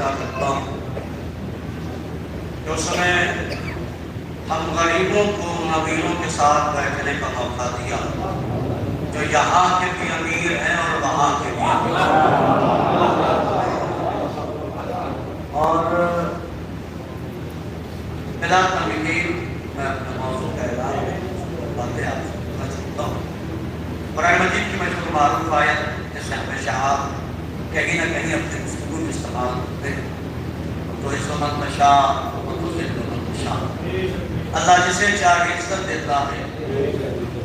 ادا کرتا ہوں کہ اس نے ہم غریبوں کو امیروں کے ساتھ بیٹھنے کا موقع دیا، جو یہاں کے بھی امیر ہیں اور وہاں کے بھی امیر ہیں۔ اور بلا تمہید میں اپنے موضوع کا اعلان باتیں آپ سے کرنا چاہتا ہوں۔ قرآن مجید کی مشہور معروف آیت جس سے ہمیشہ آپ کہیں نہ کہیں اپنے گفتگو میں استعمال کرتے ہیں، تو اس وقت مشاء و تذل من تشاء، اللہ جسے چاہے عزت دیتا ہے،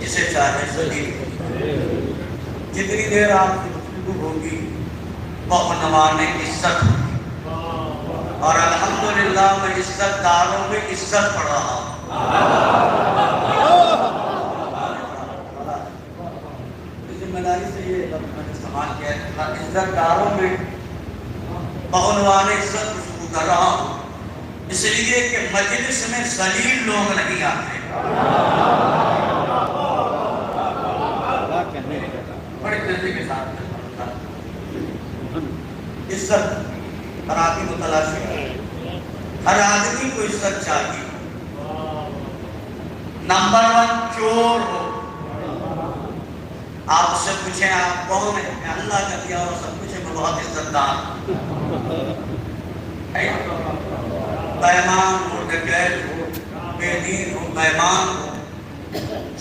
جسے چاہے ذلیل کرتا ہے۔ جتنی دیر آپ کی گفتگو ہوگی وہ عنوان عزت ہوگی، اور الحمدللہ میں عزت داروں میں عزت پڑھ رہا ہوں۔ ذمہ داری سے یہ لفظ میں نے استعمال کیا ہے، عزت داروں میں بعنوان عزت گفتگو کر رہا ہوں، اس لیے کہ مجلس میں ذلیل لوگ نہیں آتے۔ بڑے تیزی کے ساتھ عزت ہر آدمی متلاشی ہے، ہر آدمی کو عزت چاہیے۔ نمبر 1 چور ہو، آپ سے پوچھیں آپ کون ہیں، میں اللہ کا دیا اور سب کچھ ہے، میں بہت عزت دار بیمان ہو، ڈکیت ہو، بے دین ہو، بیمان ہو،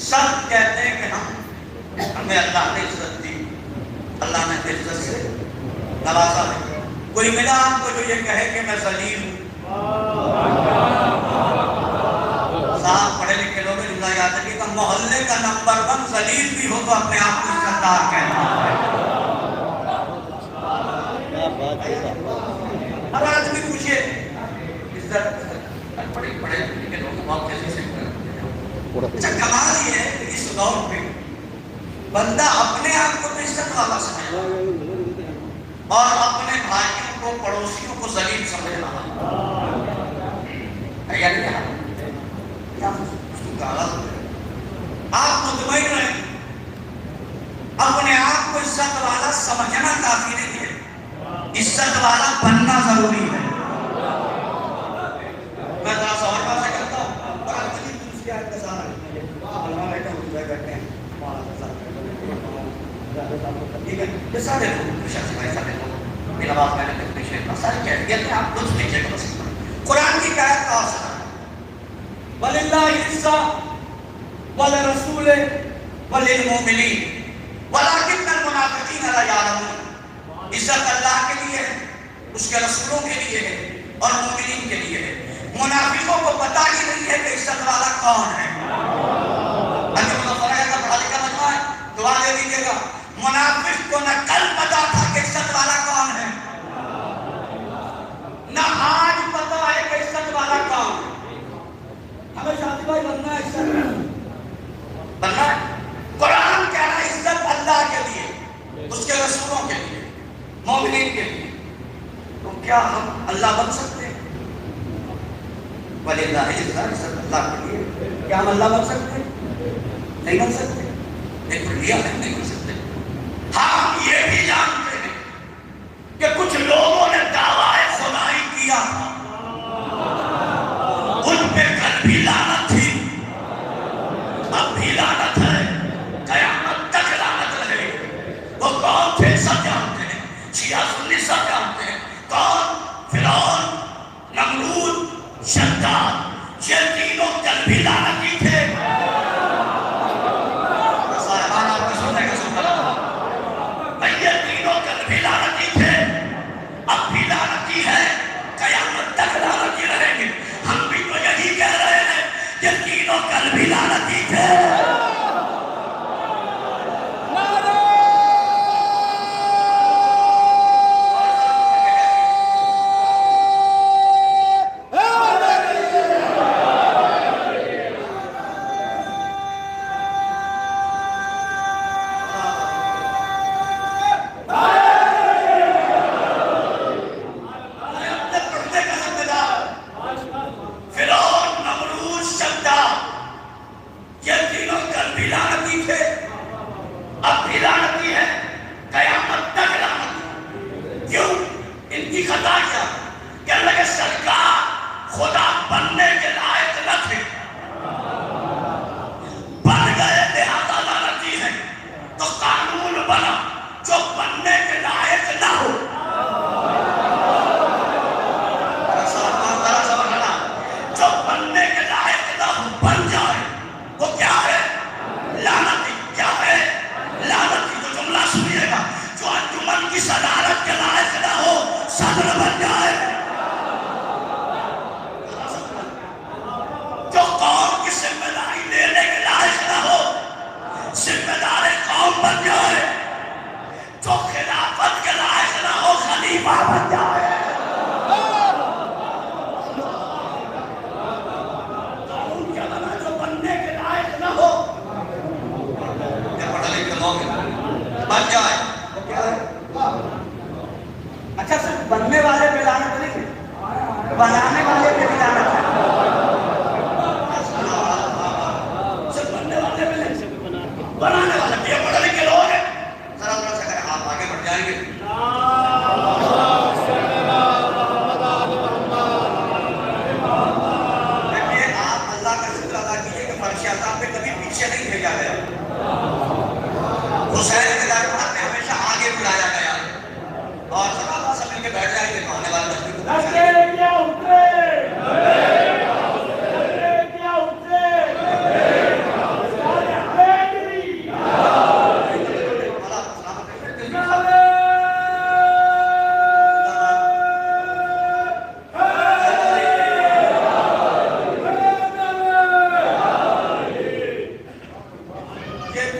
سب کہتے ہیں کہ ہمیں اللہ نے عزت دی، اللہ نے عزت سے نوازا ہے۔ کوئی ملا آپ کو جو یہ کہے کہ میں ذلیل ہوں؟ صاحب پڑھے لکھے لوگ جملہ یاد رکھیے کہ محلے کا نمبر 1 ذلیل بھی ہو تو اپنے آپ کو عزت دار کہنا ہے۔ ہر آدمی پوچھے عزت پڑھے لکھے لوگ بہت تیزی سے اچھا کمال یہ ہے کہ اس دور میں بندہ اپنے آپ کو تو عزت والا سمجھ اور اپنے بھائیوں کو پڑوسیوں کو ذلیل سمجھ رہا ہے یا نہیں؟ آپ مطمئن رہیں، اپنے آپ کو عزت والا سمجھنا کافی نہیں ہے، عزت والا بننا ضروری ہے۔ میں ذرا سا اور بات کرتا ہوں، اور آپ کی دوسری آیت کا سہارا لیتے ہیں، علماء بیٹھے ہوئے بیٹھے ہیں، ٹھیک ہے، یہ سارے لوگ شخص بھائی سارے لوگ میرا باپ میں نے پیش ہے سارے کہتے ہیں آپ کچھ نیچے کرو سکتے ہیں۔ قرآن کی آیت کا اثر وَلِلَّهِ الْعِزَّةُ وَلِرَسُولِهِ وَلِلْمُؤْمِنِينَ وَلَكِنَّ الْمُنَافِقِينَ لَا يَعْلَمُونَ۔ عزت اللہ کے لیے ہے، اس کے رسولوں کے لیے ہے اور مومنین کے لیے ہے، منافقوں کو پتہ ہی نہیں ہے کہ عزت والا کون ہے۔ اگر مظفرہ کا پڑھا لکھا مجمع ہے دعا دے دیجیے گا، منافق کو نہ کل پتا تھا کہ عزت والا کون ہے، نہ آج پتا ہے کہ عزت والا کون ہے۔ ہمیں شادی بھائی بننا ہے، عزت بننا ہے۔ قرآن کہہ رہا ہے عزت اللہ کے لیے، اس کے رسولوں کے لیے، مومنین کے لیے، تو کیا ہم اللہ بن سکتے ہیں؟ وَلِلَّهِ الْعِزَّةُ، عزت اللہ کے لیے، کیا ہم اللہ بن سکتے ہیں؟ نہیں بن سکتے، ایک لیا نہیں بن سکتے۔ ہم یہ بھی جانتے ہیں کہ کچھ لوگوں نے دعویٰ خدائی کیا تھا، ان پہ کل بھی لعنت تھی، اب بھی لعنت ہے، قیامت تک لعنت رہے۔ وہ کون تھے سب جانتے ہیں، شیعہ سنی سب جانتے ہیں کون؟ فرعون، نمرود، شداد، یہ تینوں کل بھی لعنتی تھے۔ اب لگے سرکار خدا بننے کے لائق نہ تھے، بن گئے لہذا لعنتی ہے، تو قانون بنا جو بننے کے لائق نہ ہو۔ جو بننے کے لائق نہ ہو بن جائے، وہ کیا ہے؟ لعنتی۔ کیا ہے؟ لعنتی۔ جو جملہ سنیے گا، جو انجمن کی صدارت کے لائق نہ ہو صدر بن جائے، جو قوم کی ذمہ داری لینے کے لائق نہ ہو ذمہ دار قوم بن جائے، جو خلافت کے لائق نہ ہو خلیفہ بن جائے۔ قوم کیا بنا؟ جو بننے کے لائق نہ ہو یا پڑھا لکھ کے لوگ بن جائے، وہ کیا ہے؟ اچھا صرف بننے والے پہ لعنت نہیں ہے، بنانے والے پہ بھی لعنت ہے۔ صرف بننے والے پہ نہیں، بنانے والے پہ۔ یہ پڑھا لکھ کے لوگ ہیں، ذرا ذرا سے اگر آپ آگے بڑھ جائیں گے، دیکھیے آپ اللہ کا شکر ادا کیجیے کہ فرش عذاب پہ کبھی پیچھے نہیں بھیجا گیا، حسین کے دربار میں ہمیشہ آگے بلایا گیا، اور صحابہ سب مل کے بیٹھ جائیں گے تو آنے والے دشمن کو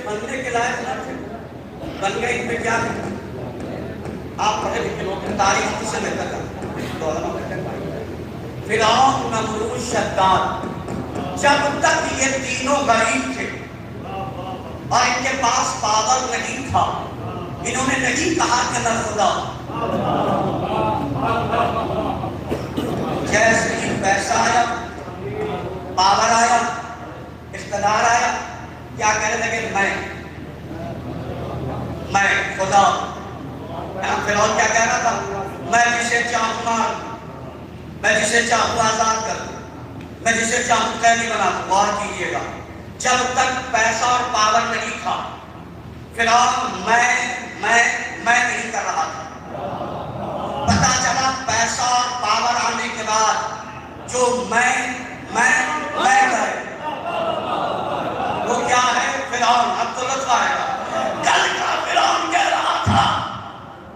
بننے کے لائق نہ تھے، بن گئے۔ ان میں کیا ہے؟ آپ پڑھے لکھے لوگ تاریخ کسے بہتر کرتے ہیں؟ فرعون، نمرود، شداد، جب تک یہ تینوں غریب تھے اور ان کے پاس پاور نہیں تھا، انہوں نے نہیں کہا کہ نہ خدا۔ جیسے ہی پیسہ آیا، پاور آیا، اقتدار آیا، کیا کہنے لگے؟ میں خدا۔ فرعون کیا کہہ رہا تھا؟ میں جسے چاہوں مار دوں، میں جسے چاہوں آزاد کر دوں، میں جسے چاہوں قیدی بنا دوں۔ غور کیجیے گا، جب تک پیسہ اور پاور نہیں تھا فرعون میں نہیں کر رہا تھا۔ پتا چلا پیسہ اور پاور آنے کے بعد جو میں گئے، وہ کیا ہے؟ فرعون۔ اب تو لطف آئے گا، کل کا فرعون کہہ رہا تھا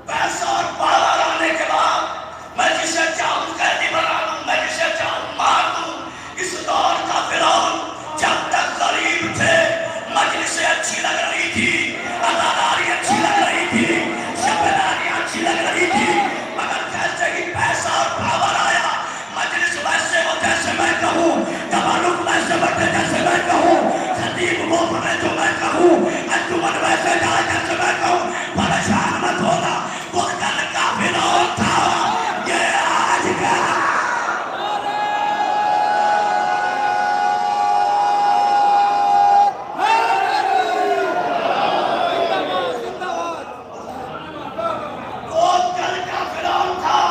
پیسہ اور پاور آنے کے بعد میں جسے چاہوں قیدی بنا دوں، میں جسے چاہوں مار دوں۔ اس دور کا فرعون جب تک غریب تھے، مجلسیں اچھی لگ رہی تھی، عزاداری اچھی لگ رہی تھی، شبیداریاں اچھی لگ رہی تھی، مگر جیسے ہی پیسہ اور پاور آیا، مجلس ویسے ہو جیسے میں کہوں، تبارک ویسے بٹے جیسے میں کہوں، خطیب وہ بنے جو میں کہوں، انجمن ویسے جائے جیسے میں کہوں۔ پریشان مت ہونا، وہ کل کا فرعون تھا، یہ آج کا۔ وہ کل کا فرعون تھا،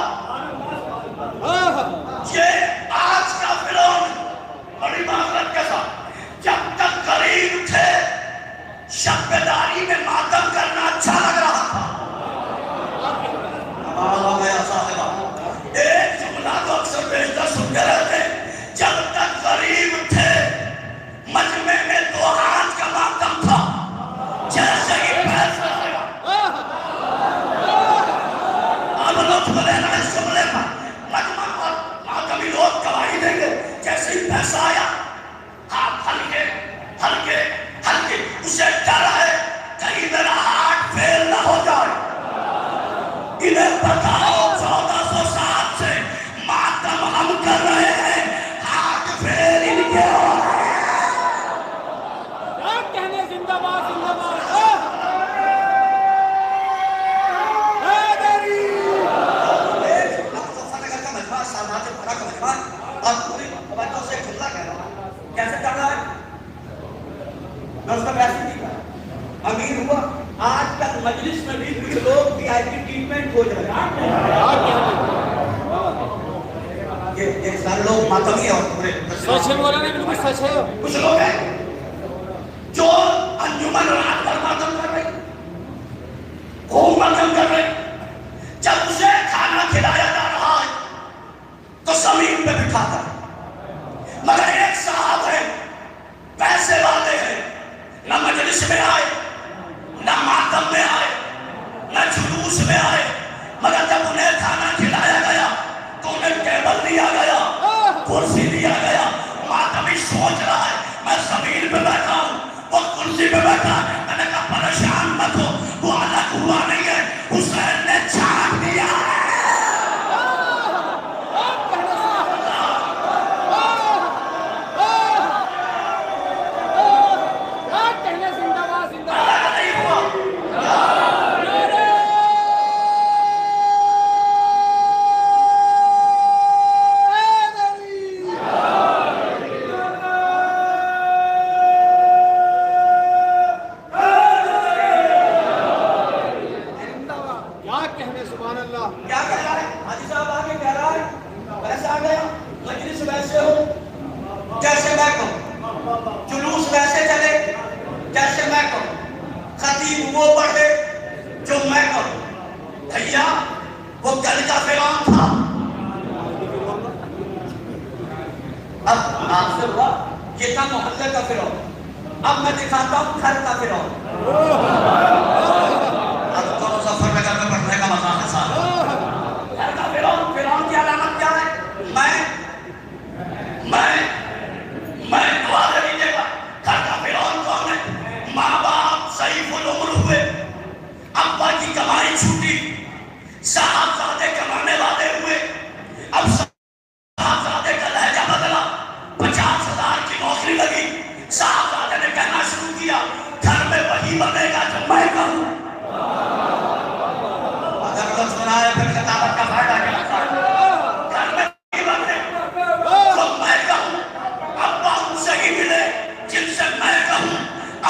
یہ آج کا فرعون۔ بڑی معذرت کے ساتھ، جب تک غریب تھے، شبیداری میں ماتم یہ سارے لوگ ماتمی ہیں اور پورے سچ ہے مولانا، بالکل سچ ہے. کچھ لوگ ہیں جو انجمن رات پر ماتم کر رہے خوب ماتم کر رہے. جب اسے کھانا کھلایا جا رہا ہے تو زمین پہ بٹھا کر، مگر ایک صاحب ہے پیسے والے ہیں، نہ مجلس میں آئے نہ ماتم میں آئے نہ جلوس میں آئے، مگر جب انہیں کھانا کھلایا گیا تو انہیں ٹیبل دیا گیا، کرسی دیا گیا. ماتمی سوچ رہا ہے میں زمین پہ بیٹھا ہوں، وہ کرسی پہ بیٹھا. میں نے کہا پریشان مت ہو، وہ الگ ہوا نہیں ہے، حسین نے چھانٹ دیا ہے. الگ نہیں ہوا. کیا کہہ رہا ہے حاجی صاحب؟ آگے کہہ رہا ہے ویسا آ گیا، مجلس ویسے ہو جیسے میں کہوں، جلوس ویسے چلے جیسے میں کہوں، خطیب وہ پڑھے جو میں کہوں. بھیا وہ گل کا فرعون تھا. اب آپ سے ہوا یہ تھا محلے کا فرعون، اب میں دکھاتا ہوں گھر کا فرعون. اب تو مظفر نگر میں پڑھنے کا مزہ ہے سارا. گھر کا فرعون، فرعون کی علامت کیا ہے؟ میں دعا دے دیجیے گا. گھر کا فرعون کون ہے؟ ماں باپ ضعیف العمر ہوئے، ابا کی کمائی چھوٹی، صاحبزادے کمانے والے ہوئے. اب صاحبزادے کا لہجہ بدلا، 50,000 کی نوکری لگی. صاحبزادے نے کہنا شروع کیا گھر میں وہی بنے گا جو میں کہوں. اگر لفظ بنائے پھر خطابت کا فائدہ کیا ہوتا ہے؟ گھر میں وہی بنے جو میں کہوں. ابا ان سے ہی ملے جن سے میں کہوں،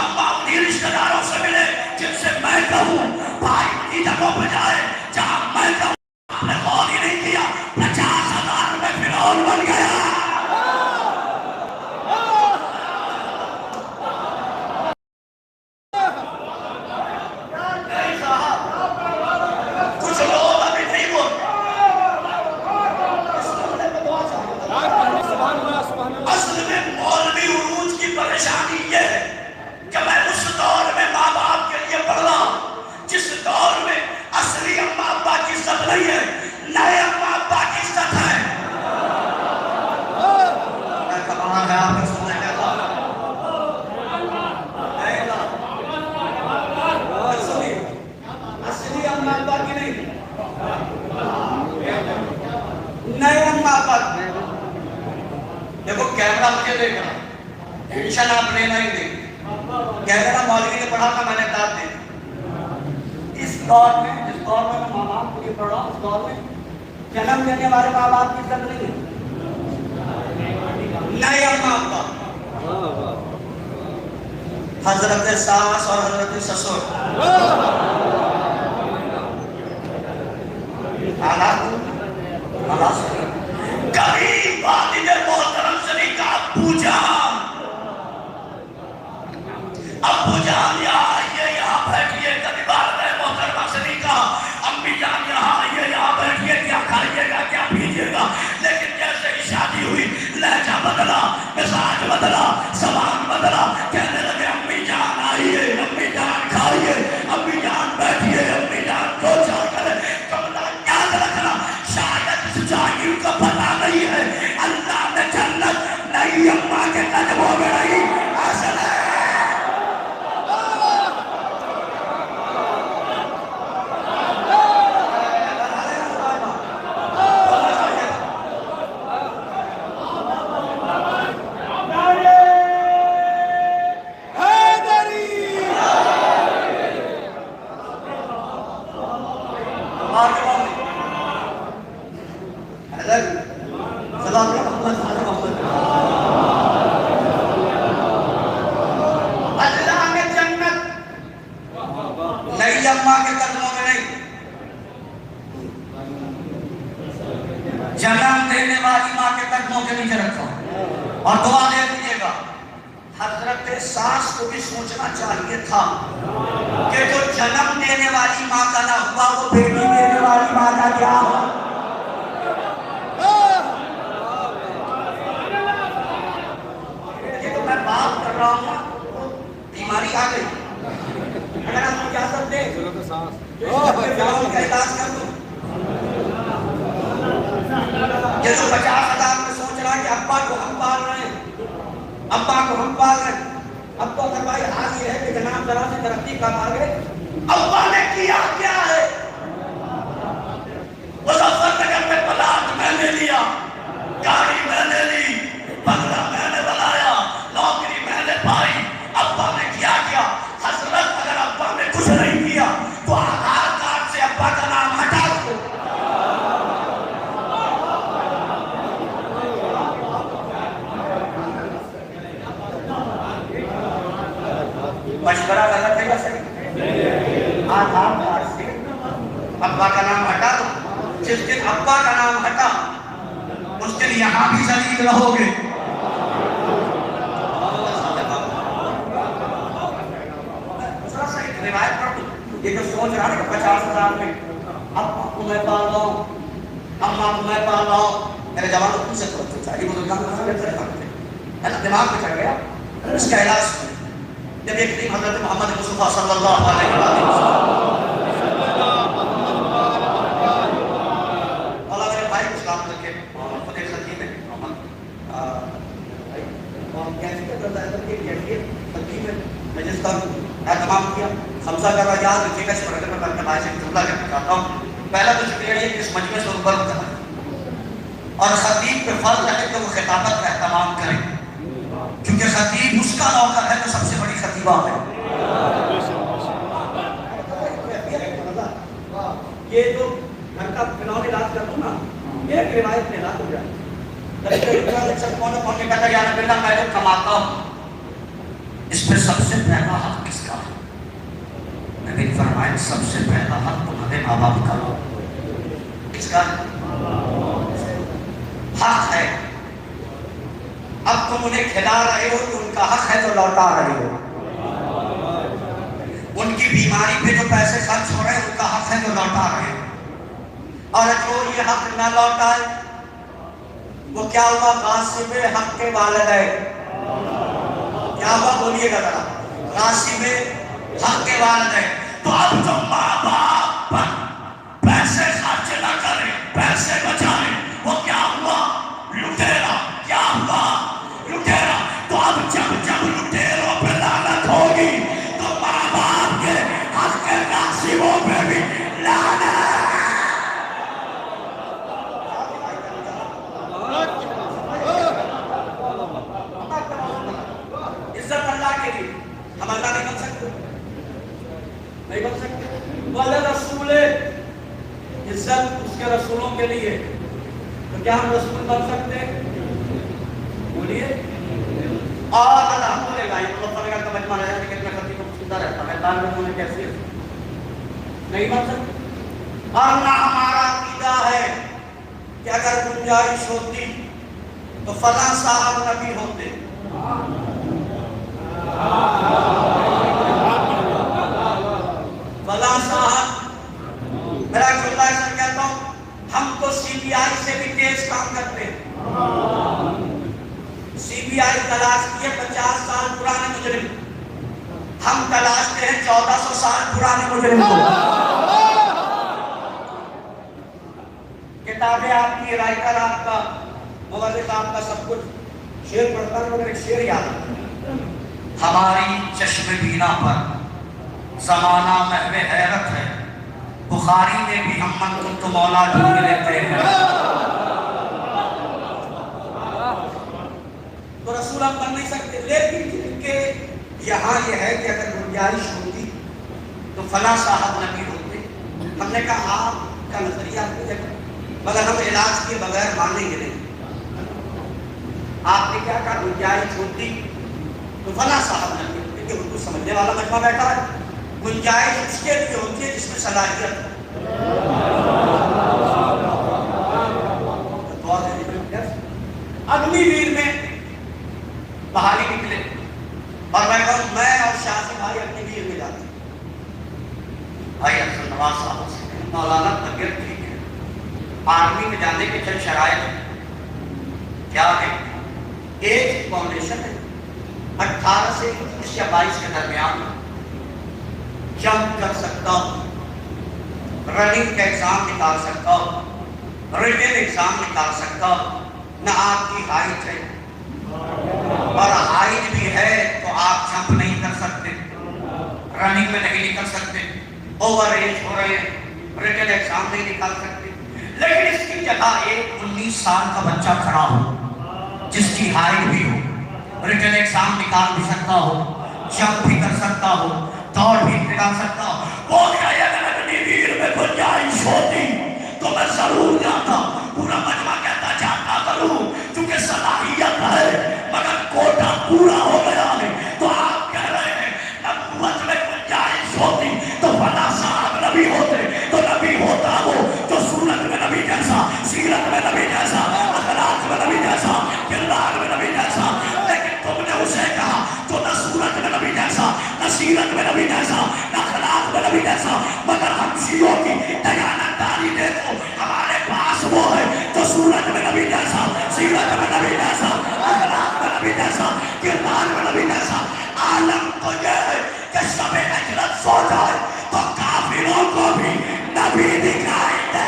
ابا انہی رشتہ داروں سے ملے جن سے میں کہوں. بھائی انہی جگہوں پہ جائے جہاں میں کہوں. آپ نے غور ہی نہیں کیا، 50,000 میں فرعون بن گیا. نہیں صاحب، کچھ لوگ ابھی نہیں بولتے. اس معاملے میں دعا چاہیے. سبحان اللہ، سبحان اللہ. اصل میں مولوی عروج کی پریشانی یہ ہے کہ میں اس دور میں ماں باپ کے لیے پڑھ رہا ہوں جس دور میں اصلی اماں ابا کی عزت نہیں ہے، نئے اماں ابا کی عزت ہے. کمال ہے آپ کو سننے کا. اصلی اماں ابا کی نہیں، نئے اماں ابا کی. دیکھو کیمرہ مجھے دیکھ رہا، ٹینشن آپ لینا ہی نہیں. کیمرہ مولوی نے پڑھا تھا، میں نے داد دے دی. اس دور میں، جس دور میں میں ماں باپ کو یہ پڑھ رہا ہوں، اس دور میں جنم دینے والے ماں باپ کی عزت نہیں ہے، نئے اماں ابا. حضرت ساس اور حضرت سسر حالات کبھی والد محترم سے نہیں کہا ابو جان یہاں آئیے، یہاں بیٹھیے. کبھی والد محترمہ سے نہیں کہا امی جان یہاں آئیے، یہاں بیٹھیے، کیا کھائیے گا کیا پیجیے گا. لیکن جیسے ہی شادی ہوئی لہجہ بدلا، مزاج بدلا، زبان بدلا. کہنے لگے امی جان آئیے، امی جان کھائیے، امی جان بیٹھیے، امی جان دو چار کرے. یاد رکھنا شاید اس جاگیر کا پتہ نہیں ہے، اللہ نے جنت نئی اماں کے قدموں میں نہیں حاصل ہے. جنم دینے والی ماں کے قدموں کے نیچے رکھو اور دعا دے دیجیے گا. حضرت ساس کو بھی سوچنا چاہیے تھا کہ جو جنم دینے والی ماں کا نہ ہوا وہ بیٹی دینے والی ماں کا کیا ہوا. یہ تو میں بات کر رہا ہوں بیماری آ گئی. اگر آپ کو اجازت دیں کا علاج کر دوں. یہ جو 50,000 میں سوچ رہا ہے کہ ابا کو ہم پال رہے ہیں، ابا کو ہم پال رہے ہیں. اب تو اگر بھائی حال یہ ہے کہ جناب ذرا سے ترقی کر آگے ابا نے کیا کیا ہے. مظفر نگر میں پلاٹ میں نے لیا، گاڑی میں نے لی، بنگلہ میں نے بنایا، نوکری میں نے پائی. ابا نے کیا کیا؟ حضرت اگر ابا نے کچھ نہیں کیا تو آدھار کارڈ سے ابا کا نام ہٹا دو. مشورہ غلط ہے یا صحیح؟ آدھار کارڈ سے ابا کا نام ہٹا دو. جس دن ابا کا نام ہٹا اس دن یہاں بھی ذلیل رہو گے. روایت پڑھ دو. یہ جو سوچ رہا ہے کہ 50,000 میں ابا کو میں پال رہا ہوں، اماں کو میں پال رہا ہوں. میرے جوان کو پوچھ سکتے ہو چاہیے بزرگان ہے نا، دماغ میں چڑھ گیا. اس کا علاج جب ایک دن حضرت محمد مصطفیٰ صلی اللہ علیہ وسلم اللہ میرے بھائی کو سلام کر کے خود ایک خطیب ہے محمد مجلس کا اہتمام کیا. خمسہ کا یاد رکھیے گا. اس پر اگر میں اپنے بھائی سے جملہ کہنا چاہتا ہوں. پہلا تو شکریہ یہ کہ اس مجمع سے اوپر ہوتا ہے اور خطیب پہ فرض ہے کہ وہ خطابت کا اہتمام کرے، کیونکہ خطیب اس کا نوکر ہے جو سب سے بڑی خطیبہ ہے. یہ جو گھر کا فنال علاج کر دوں نا، ایک روایت میں علاج ہو جائے. میں جو کماتا ہوں اس پہ سب سے پہلا حق کس کا ہے؟ نبی فرمائے سب سے پہلا حق تمہارے ماں باپ کا. کس کا حق ہے؟ اب تم انہیں کھلا رہے ہو تو ان کا حق ہے جو لوٹا رہے ہو. ان کی بیماری پہ جو پیسے خرچ ہو رہے ہیں ان کا حق ہے جو لوٹا رہے ہو. اور جو یہ حق نہ لوٹائے وہ کیا ہوا؟ غاصب حق کے والدین. کیا ہوا بولیے گا ذرا؟ غاصب حق کے والدین. تو اب جو ماں باپ پر پیسے خرچ نہ کریں، پیسے بچائیں، وہ کیا ہوا؟ لٹیرا. کیا ہوا؟ لٹیرا. تو اب جب لٹیروں پہ لعنت ہوگی تو ماں باپ کے حق کے غاصبوں پہ بھی لعنت. عزت اللہ کے لیے. ہم اللہ نہیں بن سکتے، نہیں بن سکتے. والا رسول عزت اس کے رسولوں کے لیے. تو کیا ہم رسول بن سکتے ہیں؟ بولیے. اور الحمدللہ یہ مظفر نگر کا مجمع ہے لیکن میں خطیب کو پوچھتا رہتا میدان میں ہونے کیسی ہے؟ نہیں بن سکتے. اور نہ ہمارا عقیدہ ہے کہ اگر گنجائش ہوتی تو فلاں صاحب نبی ہوتے. فلاں صاحب. میرا چھوٹا ایسا کہتا ہوں ہم تو سی بی آئی سے بھی تیز کام کرتے ہیں. سی بی آئی تلاش کیے 50 سال پرانے مجرم، ہم تلاشتے ہیں 1400 سال پرانے مجرم کو. کتابیں آپ کی، رائٹر آپ کا، مورخ آپ کا، سب کچھ. شعر پڑھتا ہوں مگر ایک شعر یاد ہے. ہماری چشم بینا پر زمانہ محو حیرت ہے، بخاری میں بھی ہم من کن تو مولا ڈھونڈ لیتے ہیں. تو رسول ہم بن نہیں سکتے، لیکن کہ یہاں یہ ہے کہ اگر گنجائش ہوتی تو فلاں صاحب نبی ہوتے. ہم نے کہا آپ کا نظریہ آپ کو مگر ہم علاج کے بغیر مانیں گے نہیں. آپ نے کیا کہا؟ گنجائش ہوتی تو فلاں صاحب نبی ہوتے. کہ اردو سمجھنے والا مجمع بیٹھا ہے. گنجائش اس کے لیے ہوتی ہے جس میں صلاحیت ہے. اگنی ویر میں بحالی نکلے اور میں کہوں میں اور شاسی بھائی اگنی ویر میں جاتے ہیں. بھائی افضل نواز صاحب سے مولانا طبیعت ٹھیک ہے, آرمی میں جانے کے چند شرائط کیا ہے؟ ایج فاؤنڈیشن ہے 18 سے 21 یا 22 کے درمیان جمپ کر سکتا ہوں, رننگ کا ایگزام نکال سکتا ہوں, ریٹن ایگزام نکال سکتا ہوں. نہ آپ کی ہائٹ ہے اور ہائٹ بھی ہے تو آپ جمپ نہیں کر سکتے, رننگ میں نہیں نکل سکتے, اوور ایج ہو رہے ہیں, ریٹن ایگزام نہیں نکال سکتے. لیکن اس کی جگہ ایک 19 سال کا بچہ کھڑا ہو جس کی ہائٹ بھی ہو, ریٹن ایگزام نکال بھی سکتا ہو, جمپ بھی کر سکتا ہو, دوڑ بھی نکال سکتا ہو. وہ کہے اگر اگنی ویر میں گنجائش ہوتی تو میں ضرور جاتا. پورا مجمع کہتا جاتا ضرور چونکہ صلاحیت ہے, مگر کوٹا پورا ہو گیا ہے. تو آپ کہہ رہے ہیں نبوت میں گنجائش ہوتی تو فلاں صاحب نبی ہوتے, تو نبی ہوتا وہ جو صورت میں نبی جیسا, سیرت میں نبی جیسا, اخلاق میں نبی جیسا, کردار میں نبی جیسا. لیکن تم نے اسے کہا تو نہ صورت میں نبی جیسا, نہ سیرت میں نبی جیسا, نہ اخلاق میں نبی جیسا. مگر ہم شیعوں کی دیانتداری دیکھو, ہمارے پاس وہ ہے تو صورت میں نبی جیسا, سیرت میں نبی جیسا, اخلاق میں نبی جیسا, کردار میں نبی جیسا. عالم تو یہ ہے کہ شب ہجرت سو جائے تو کافروں کو بھی نبی دکھائی دے.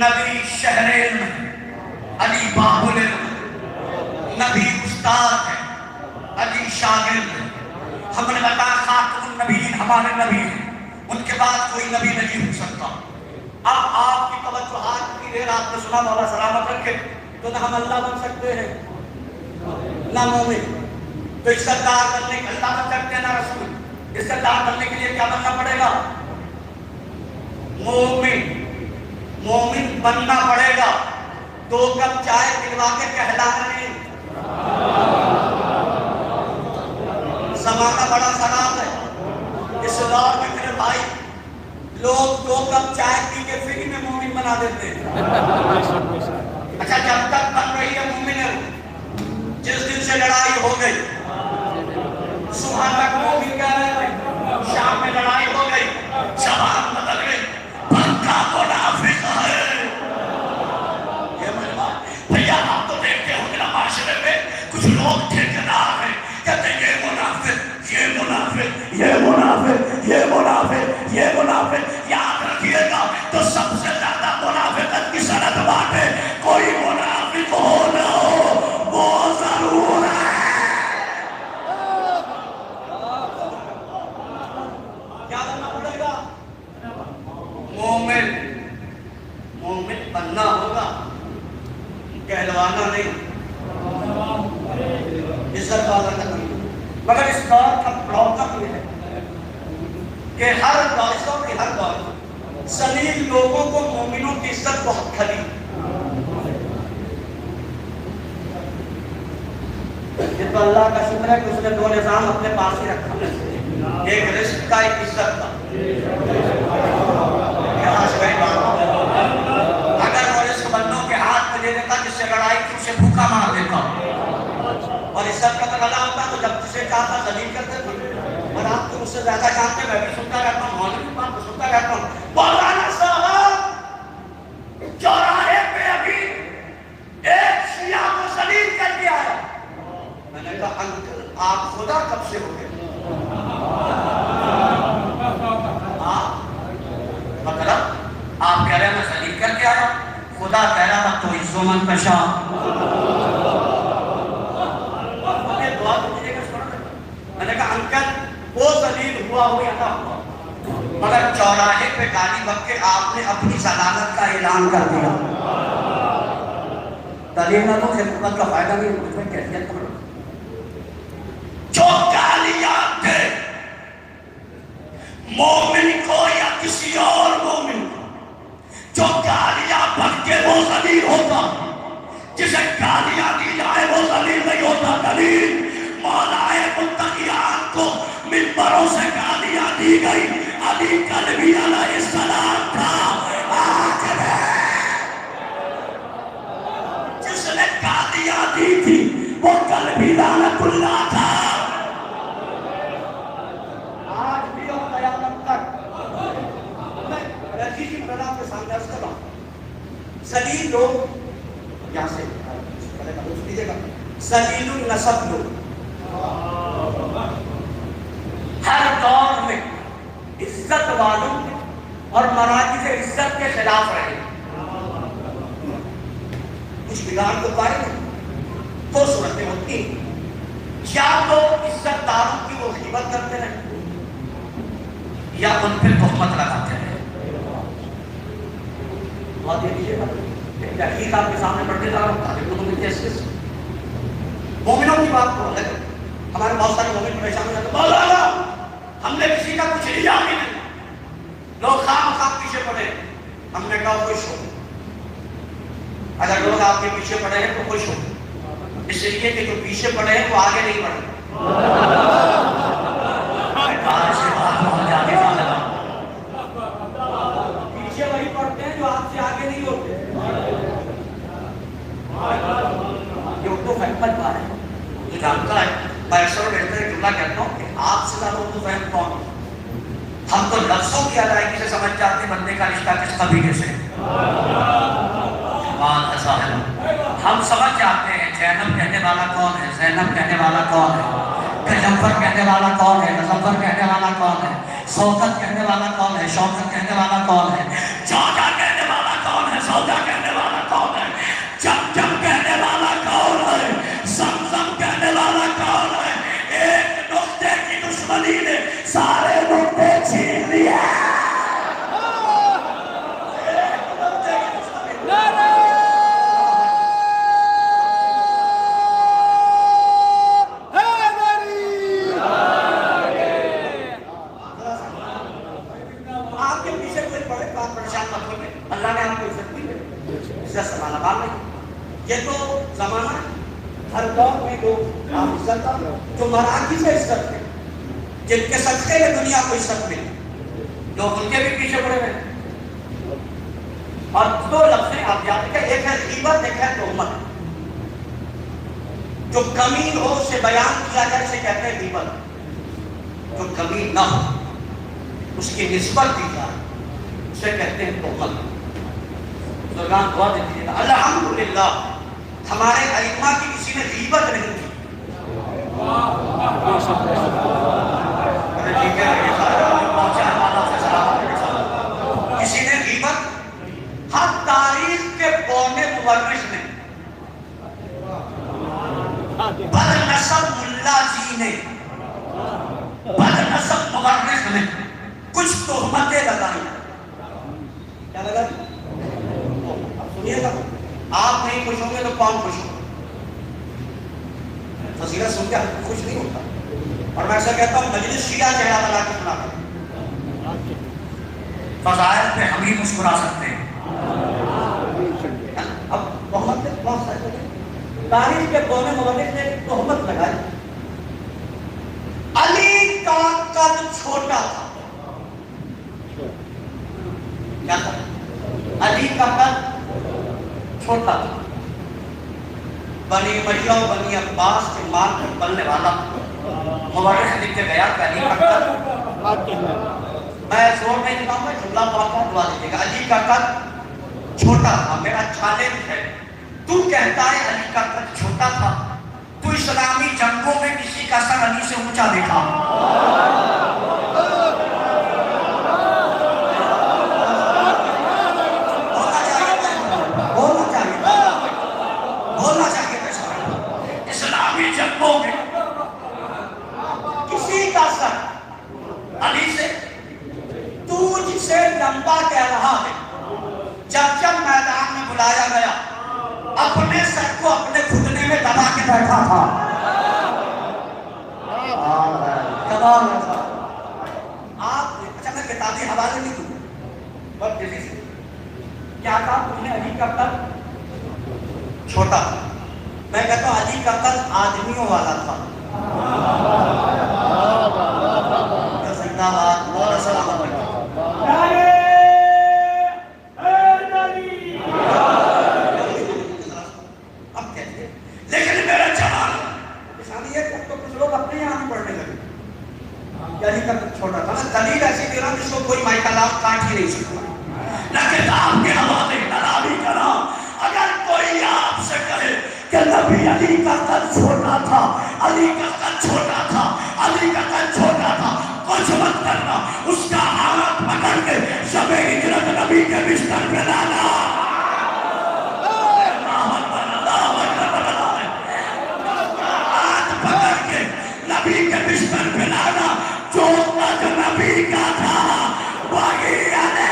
نبی شہر علم, علی باب العلم, نبی استاد ہے, علی شاگرد ہے. ہم نے بتایا خاتم النبیین ہمارے نبی ہیں, ان کے بعد کوئی نبی نہیں ہو سکتا. اب آپ کی توجہات کی دیر آپ نے سنا مولا سلامت رکھے تو نہ ہم اللہ بن سکتے ہیں نہ مومن. تو عزتدار بننے کے اللہ بن سکتے ہیں نہ رسول. عزتدار بننے کے لیے کیا بننا پڑے گا؟ مومن بننا پڑے گا. 2 کپ چائے پلوا کے کہلانا نہیں. زمانہ بڑا خراب ہے اس دور میں میرے بھائی, لوگ 2 کپ چائے پی کے فری میں مومن بنا دیتے ہیں. اچھا جب تک بن رہی ہے مومن ہے, جس دن سے لڑائی ہو گئی صبح تک مومن کہہ رہے ہیں, شام میں لڑائی ہو گئی, زبان بدل گئی, پکا منافق ہے. بھیا آپ تو دیکھتے ہو میرا معاشرے میں کچھ لوگ ٹھیکیدار ہیں, کہتے ہیں یہ منافق, یہ منافق, یہ منافق, یہ منافق, یہ منافق. یاد رکھیے گا تو سب سے زیادہ منافقت کی سند بانٹے کوئی منافق ہو نہ ہو وہ ضرور ہے. کیا بننا پڑے گا؟ مومن بننا ہوگا, کہلوانا نہیں, عزت والا نہیں. مگر اس دور کا پرابلم یہ ہے کہ ہر دور ذلیل لوگوں کو مومنوں کی عزت بہت کھلی. یہ تو اللہ کا شکر ہے کہ اس نے 2 نظام اپنے پاس ہی رکھا, ایک رزق کا, ایک عزت کا. اگر وہ رزق بندوں کے ہاتھ میں دے دیتا جس سے لڑائی کی اسے بھوکا مار دیتا, اور عزت کا تقاضا ہوتا تو جب جسے چاہتا ذلیل کرتے تھے. اور آپ تو مجھ سے زیادہ جانتے, میں بھی سنتا رہتا ہوں, مولوی کی بات سنتا رہتا ہوں. مولانا صاحب چوراہے پہ ابھی ایک شیعہ کو ذلیل کر دیا ہے. میں نے کہا انکل آپ خدا کب سے ہو گئے؟ مطلب آپ کہہ رہے ہیں میں ذلیل کر کے آیا, خدا کہہ رہا تھا تو عزو من تشا. میں نے کہا انکل وہ ذلیل ہوا ہو یا نہ ہوا, مگر چوراہے پہ گالی بک کے آپ نے اپنی ضلالت کا اعلان کر دیا. دلیل نہ تو خدمت کا فائدہ نہیں, مجھ میں کیفیت پڑا. مومن کو یا کسی اور مومن کو جو گالیاں بن کے وہ ذلیل ہوتا، جسے گالیاں دی جائے وہ ذلیل نہیں ہوتا. دلیل مولا متقیان کو منبروں سے گالیاں دی گئی، علی کلبی علیہ السلام تھا. آج جس نے گالیاں دی تھی وہ کلبی لعنت اللہ تھا. آج بھی اور قیامت تک میں رضی کی پردہ کے سامنے عرض کر رہا ہوں، ذلیل لوگ یہاں سے پہلے کا دوست دیجیے گا، ذلیل النسب لوگ ہر دور میں عزت والوں اور مراکز عزت کے خلاف رہے. کچھ بگاڑ کو پائے نہیں، دو صورتیں ہوتی ہیں، یا تو عزت داروں کی وہ غیبت کرتے رہے یا ان پہ تہمت لگاتے رہے. بات یہ دیجیے گا تحقیق آپ کے سامنے پڑھتے جا رہا ہوں تاکہ کتب التجسس مومنوں کی بات کو الگ. ہمارے بہت سارے مومن پریشان ہو جاتے ہیں، مولانا ہم نے کسی کا کچھ لیا بھی نہیں، لوگ خام خام پیچھے پڑے. ہم نے کہا خوش ہو، اگر لوگ آپ کے پیچھے پڑے ہیں تو خوش ہو، اس لیے کہ جو پیچھے پڑے ہیں وہ آگے نہیں پڑے. پیچھے وہی پڑھتے ہیں جو آپ سے آگے نہیں ہوتے. یہ اردو فہم پر بات ہے، مجھے جانتا ہے. میں اکثر بہتر جملہ کہتا ہوں کہ آپ سے زیادہ اردو فہم کون ہے؟ ہم تو لفظوں کی ادائیگی سے سمجھ جاتے ہیں بندے کا رشتہ کس قبیلے سے. ہم سمجھ جاتے ہیں زینب کہنے والا کون ہے، زینب کہنے والا کون ہے، پیغمبر کہنے والا کون ہے، مظفر کہنے والا کون ہے، شوکت کہنے والا کون ہے، شوکت کہنے والا کون ہے، چوجا کہنے والا کون ہے، سوجا کہنے والا کون ہے، چمچم کہنے والا کون ہے، زمزم کہنے والا کون ہے. ایک نقطے کی دشمنی نے سارے نقطے چھین لیے. اللہ نے آپ کو عزت دی ہے، عزت سمانا بات نہیں. یہ تو زمانہ ہر دور میں لوگ آپ عزت کا جو مراکز سے عزت ہے، جن کے صدقے میں دنیا کو عزت ملی، لوگ ان کے بھی پیچھے پڑے ہوئے. اور دو لفظ آپ یاد رکھیں، ایک ہے غیبت، ایک ہے تہمت. جو کمی ہو اسے بیان کیا جائے اسے کہتے ہیں غیبت، جو کمی نہ ہو اس کی نسبت دی جائے اسے کہتے ہیں تہمت. بزرگان دعا دیجیے گا الحمدللہ ہمارے ائمہ کی کسی نے غیبت نہیں کی. کسی نے غیبت، ہر تاریخ کے پونے مورخ نے، بدنسب ملا جی نے، بدنسب مورخ نے کچھ تہمتیں لگائی. کیا لگا؟ سنیے گا، آپ نہیں خوش ہوں گے تو کون خوش ہوگا؟ فضیلت سن کے خوش نہیں ہوتا. اور میں ایسا کہتا ہوں مجلس شیعہ چہرہ بنا کے سنا کریں، فضائل پہ ہم ہی مسکرا سکتے ہیں. اب محمد نے بہت سارے تاریخ کے کونے مورخ نے تہمت لگائی. علی کا قد چھوٹا تھا. کیا تھا؟ علی کا قد چھوٹا تھا. بنی امیہ و بنی عباس کے مال پر پلنے والا مورخ لکھ کے گیا کہ علی کا قد، میں زور نہیں دکھاؤں گا، جملہ پاکا دعا دیجیے گا، علی کا قد چھوٹا تھا. میرا چیلنج ہے، تو کہتا ہے علی کا قد چھوٹا تھا، تو اسلامی جنگوں میں کسی کا سر علی سے اونچا دیکھا؟ اسلامی جنگوں میں کسی کا سر علی سے، تو جسے لمبا کہہ رہا ہے، جب جب میدان میں بلایا گیا اپنے سر کو اپنے گھٹنے میں دبا کے بیٹھا تھا. آپ نے اچھا علی کا قد چھوٹا تھا. میں کہتا ہوں علی کا قد آدمیوں والا تھا. زندہ باد مولا سلامت رکھیں. اب کہتے ہیں لیکن میرا جوان نشانی ہے کہ اب تو کچھ لوگ اپنے یہاں پڑھنے لگے. علی کا قد چھوٹا تھا. دلیل ایسی دے رہا جس کو کوئی مائکلام کاٹ ہی نہیں سکتا. نہ کتاب کے حوالے نہ راوی کا نام. اگر کوئی آپ سے کہے کہ نبی علی کا قد چھوٹا تھا, علی کا قد چھوٹا تھا, علی کا قد چھوٹا تھا, کچھ مت کرنا, اس کا ہاتھ پکڑ کے شب ہجرت نبی کے بستر پہ لانا. ہاتھ پکڑ کے نبی کے بستر پہ لانا. جو قد نبی کا تھا وہی علی.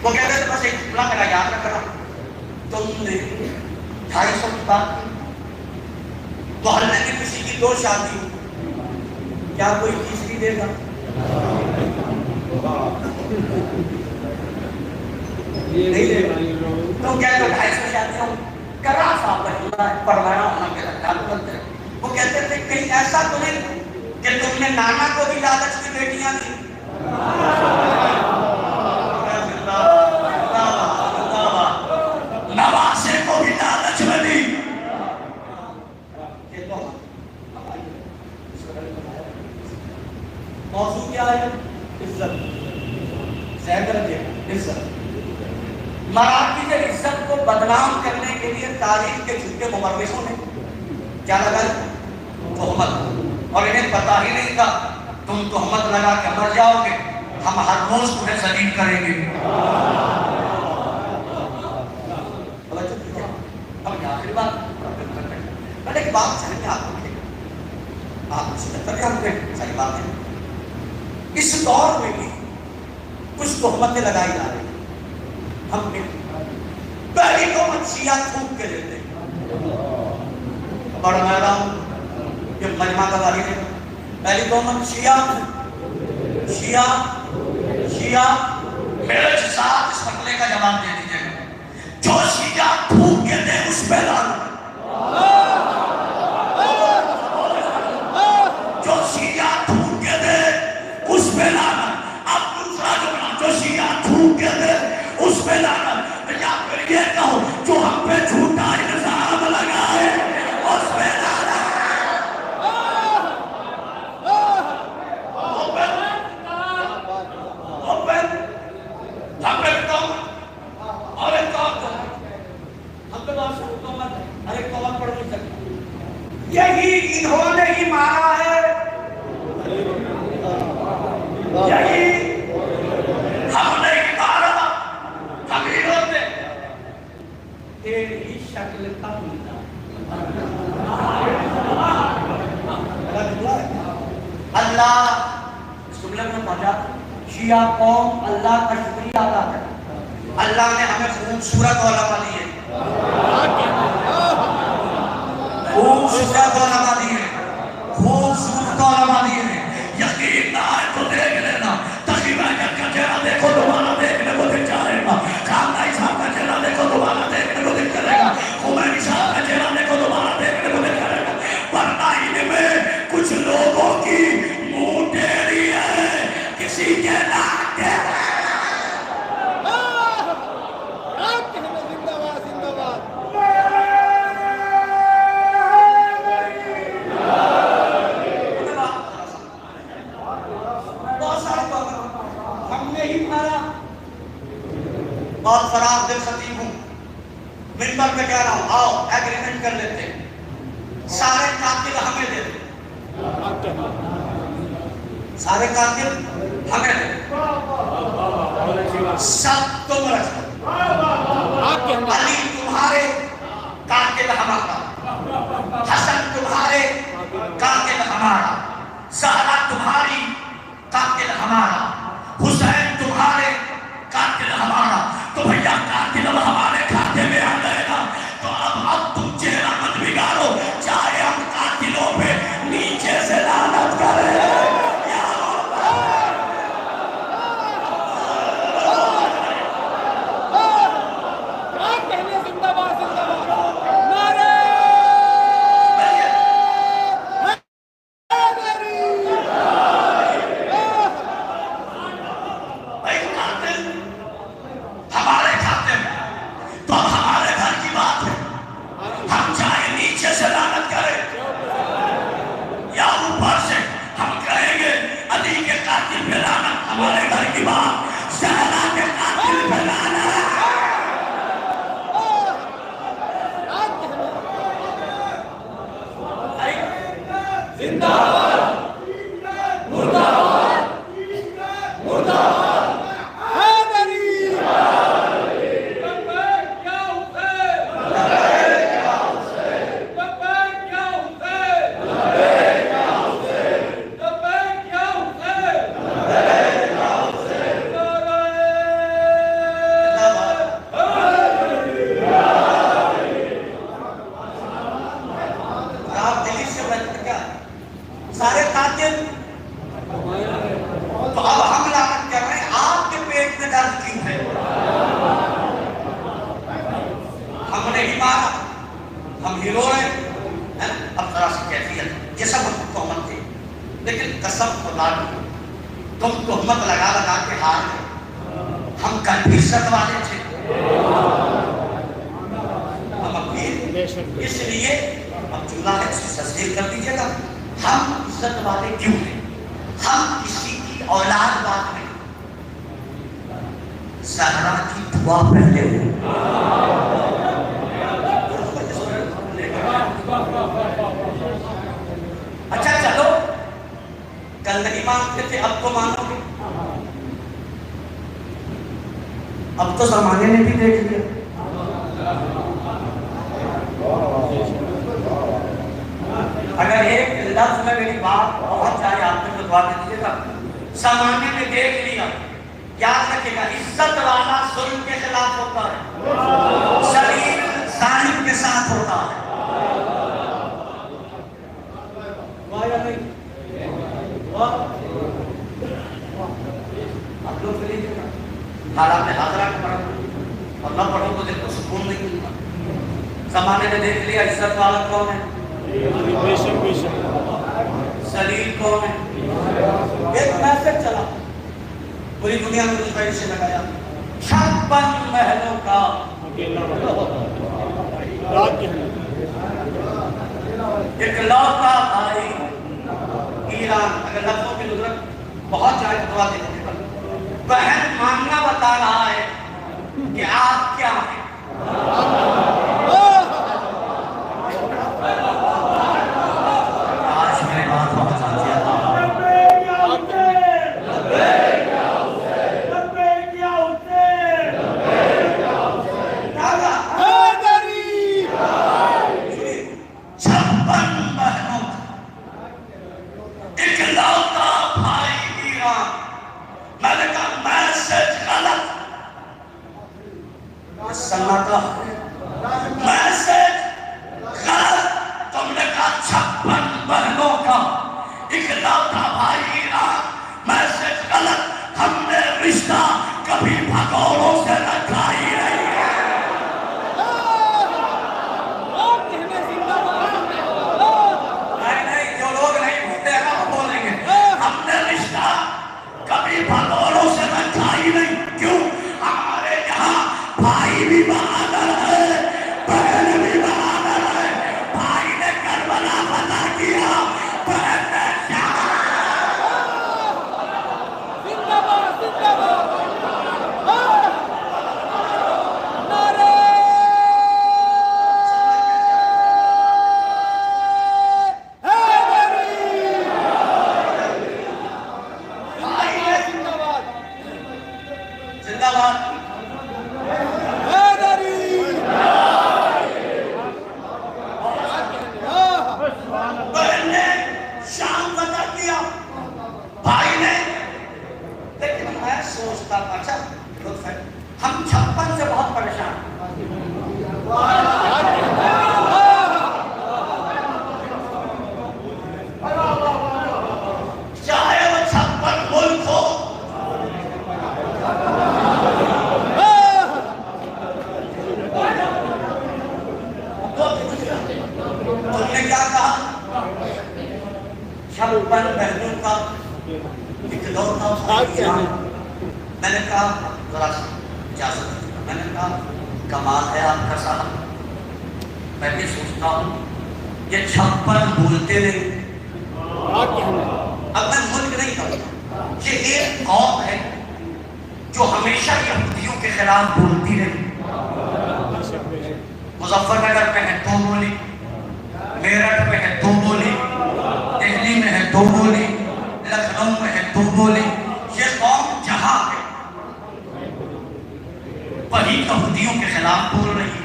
وہ کہتے ہیں بس ایک جملہ میرا یاد رکھ رہا, تم نے 250 کی بات کی, محلے میں کسی کی 2 شادی, کیا کوئی تیسری دے گا؟ نہیں دے گا. تو کہتے ہیں 250 شادیوں کرا صاحب فرمایا ہونا کے رکھا. وہ کہتے تھے کہیں ایسا تو نہیں کہ تم نے نانا کو بھی لالچ کی بیٹیاں دی. نواسے کو بھی لالچ میں دی. موضوع کیا ہے؟ عزت. زیادہ عزت. مراکز عزت کو بدنام کرنے کے لیے تاریخ کے جھوٹے مورخوں نے کیا لگائی؟ تہمت. اور انہیں پتا ہی نہیں تھا تم تہمت لگا کے مر جاؤ گے, ہم ہر روز تمہیں ذلیل کریں گے. اب آخری بات میں ایک بات ذہن میں آپ رکھیں, آپ ساری بات ہے. اس دور میں بھی کچھ تہمتیں لگائی جا رہی ہیں. ہم نے پہلی تہمت شیعہ تھوک کے دیتے ہیں. بڑا میدان یہ مجمع کا والی ہے. پہلی تہمت شیعہ میرے ساتھ اس مسئلے کا جواب دے دیجیے گا. جو شیعہ تھوک کے دے اس پہ لانا. جو شیعہ تھوک کے دے اس پہ لانا. اب دوسرا جملہ, جو شیعہ تھوک کے دے اس پہ لانا. یا پھر یہ کہو جو ہم پہ جھوٹا الزام لگائے اس پہ لانا. یہی انہوں نے ہی مارا ہے, یہی ہم نے ہی مارا. حقیقت میں تیری شکل کا مینا اللہ اس جملے میں پہنچا. شیعہ قوم اللہ کا شکریہ ادا کرے. اللہ نے ہمیں خوبصورت علماء دیے, خوبصورت علماء دیے, خوبصورت علماء دیے. یقین نہ آئے تو دیکھ لینا. تقی بہجت کا چہرہ دیکھو دوبارہ دیکھنے کو دل چاہے گا. خامنہ صاحب کا چہرہ دیکھو دوبارہ دیکھنے کو دل کرے گا. خمینی صاحب کا چہرہ دیکھو دوبارہ دیکھنے کو دل کرے گا. ورنہ ان میں کچھ لوگوں کی منہ ٹیڑھی ہے, کسی کے ناک ٹیڑھا ہے. بہت فراغ دل خطیب ہوں, منبر پہ کہہ رہا ہوں آؤ ایگریمنٹ کر لیتے ہیں, سارے قاتل ہمیں دے دیں, سارے قاتل ہمیں دے دیں, سب تم رکھ دو. علی تمہارے قاتل ہمارا, حسن تمہارے قاتل ہمارا, زہرا تمہاری قاتل ہمارا, حسین تمہارے زندہ باد زندہ باد نعرہ بھائی قاتل ہمارے کھاتے میں تو اب ہمارے گھر کی بات ہے. ہم چاہے نیچے سے لعنت کریں یا اوپر سے ہم کہیں گے علی کے قاتل پہ لعنت. ہمارے گھر کی بات زہرا کے قاتل پہ لعنت. زندہ باد مردہ باد مردہ باد حیدری لبیک یا حسین لبیک یا حسین لبیک یا حسین لبیک یا حسین لبیک یا حسین لبیک یا حسین آپ دلی سے بچ کیا سارے قاتل تو اب ہم لعنت کر رہے ہیں. آپ کے پیٹ میں درد کیوں ہے؟ ہم نے ہی مارا, ہم ہیرو ہیں. اب ذرا سی کیفیت یہ سب ہم تہمت تھے, لیکن قسم خدا کی تم تہمت لگا لگا کے ہار گئے. ہم کل بھی عزت والے تھے, ہم اپنی اس لیے اب جملہ ہے اس کی تصدیق کر دیجیے گا. ہم عزت والے کیوں ہیں؟ ہم کسی کی اولاد بات نہیں, زہرا کی دعا پہلے ہوئے. اچھا چلو, کل نہیں مانتے تھے اب تو مانو گے. اب تو زمانے نے بھی دیکھ لیا. اگر ایک لفظ میں میری بات بہت جائے آپ نے دعا دے دیجیے گا. زمانے نے دیکھ لیا, یاد رکھے گا عزت والا ظلم کے خلاف ہوتا ہے, شریر ظالم کے ساتھ ہوتا ہے. آپ لوگ لیجیے گا حالات حاضرہ کے پڑھو اور نہ پڑھو تو دل کو سکون نہیں ملتا. زمانے نے دیکھ لیا عزت والا کون ہے, سلیل کون ہے. ایک میسج چلا پوری دنیا میں اس سے لگایا, 56 محلوں کا اکلوتا بھائی ایران. اگر لفظوں کی ضرورت بہت جائے تو دعا دینے پر بہن ماننا بتا رہا ہے کہ آپ کیا ہیں. آج میرے بات بہت ساتھ ہے. بہن بہنوں کا اکلوتا میں نے کہا ذرا اجازت، میں نے کہا کمال ہے آپ کا صاحب، میں بھی سوچتا ہوں یہ 56 بولتے نہیں، اب میں ملک نہیں کہوں، یہ ایک قوم ہے جو ہمیشہ یہودیوں کے خلاف بولتی رہی۔ مظفر نگر میں ہے 2 بولی، میرٹھ میں ہے 2 بولی، دہلی میں ہے 2 بولی، لکھنؤ میں ہے 2 بولی، یہ قوم جہاں ہے وہی یہودیوں کے خلاف بول رہی ہے،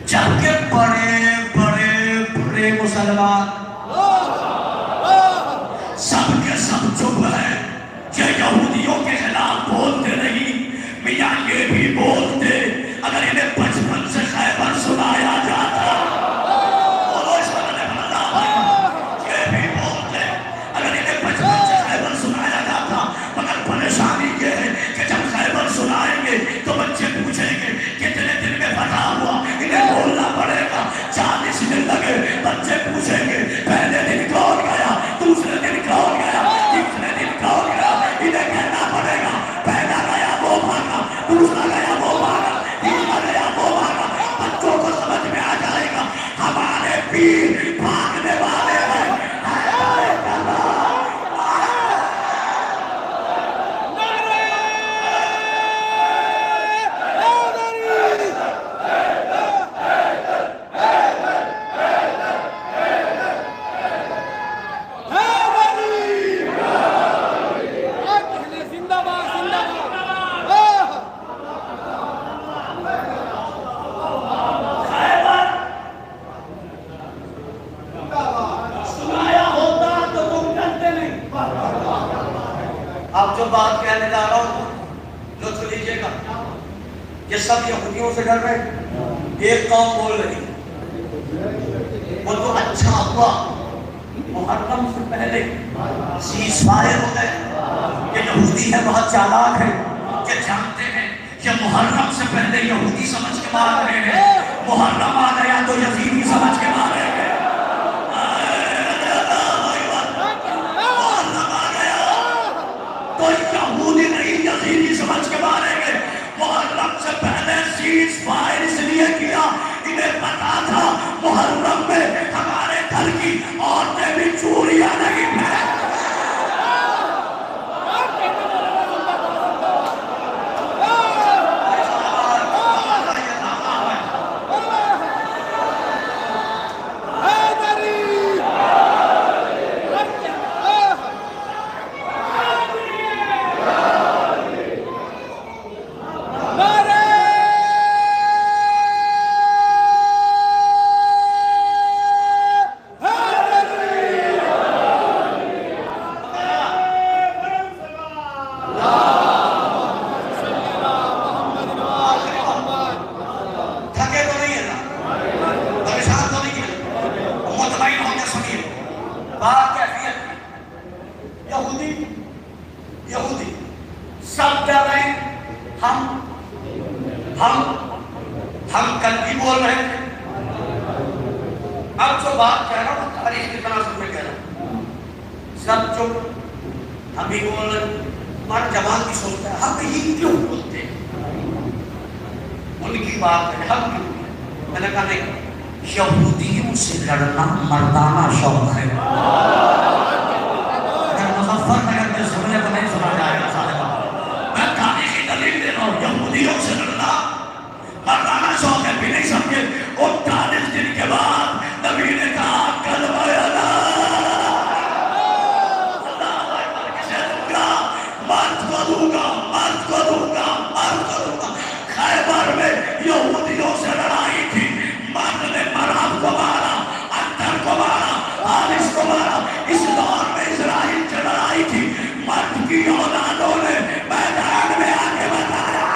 جبکہ بڑے بڑے بڑے مسلمان سب کے سب چپ ہے کہ یہودیوں کے خلاف بولتے نہیں، میاں یہ بھی بولتے اگر انہیں بچپن سے خیبر سنایا جاتا، یہ بھی بولتے اگر انہیں بچپن سے خیبر سنایا جاتا، مگر پریشانی یہ ہے کہ جب خیبر سنائیں گے تو بچے پوچھیں گے کتنے دن میں فتح ہوا، انہیں بولنا پڑے گا 40 دن لگے، بچے پوچھیں گے پہلے دن کون گیا، دوسرے دن کون گیا، تیسرے دن کون گیا، انہیں کہنا پڑے گا پہلا گیا وہ بھاگا، دوسرا گیا وہ بھاگا، تیسرا گیا وہ بھاگا، بچوں کو سمجھ میں آ جائے گا ہمارے پیر بھاگنے والے ہیں۔ آپ جو بات کہنے جا رہا ہوں لطف لیجیے گا، یہ سب یہودیوں سے ڈر رہے، ایک قوم بول رہی وہ تو اچھا ہوا محرم سے پہلے سیز فائر ہو گئے، یہ یہودی ہے بہت چالاک ہے، یہ جانتے ہیں کہ محرم سے پہلے یہودی سمجھ کے مار رہے ہیں، محرم آ گیا تو یزیدی سمجھ کے مارے گے، تو یہودی نہیں یزیدی سمجھ کے ماریں گے۔ محرم سے پہلے سیز فائر اس لیے کیا، انہیں پتا تھا محرم میں ہمارے گھر کی عورتیں بھی چوڑیاں نہیں پہنیں۔ یہودی سب کہہ رہے ہیں ہم کل بھی بول رہے تھے، اب جو بات کہہ رہا ہوں تاریخ کی تناسب میں کہہ رہا ہوں، سب چپ، ہم بھی بول رہے ہیں، ہمارا جوان بھی سوچتا ہے ہم ہی کیوں بولتے ہیں، ان کی بات ہے ہم کیوں، میں نے کہا نہیں، یہودیوں سے لڑنا مردانہ شوق ہے، مظفر نگر کے زمرے کو نہیں سنا جائے گا صاحبہ، میں تاریخی دلیل دے رہا ہوں، یہودیوں سے لڑنا مردانہ شوق ہے، بھی نہیں سمجھے، 39 دن کے بعد نبی نے کہا کلمہ اللہ مرد کو دوں گا، مرد کو دوں گا، مرد کو دوں گا۔ خیبر میں یہودیوں سے لڑائی تھی، مرد نے مراب کو مارا، اندر کو مارا، حارث کو مارا، اس دور میں اسرائیل سے لڑائی تھی، مرد کی اولادوں نے میدان میں آگے بتایا۔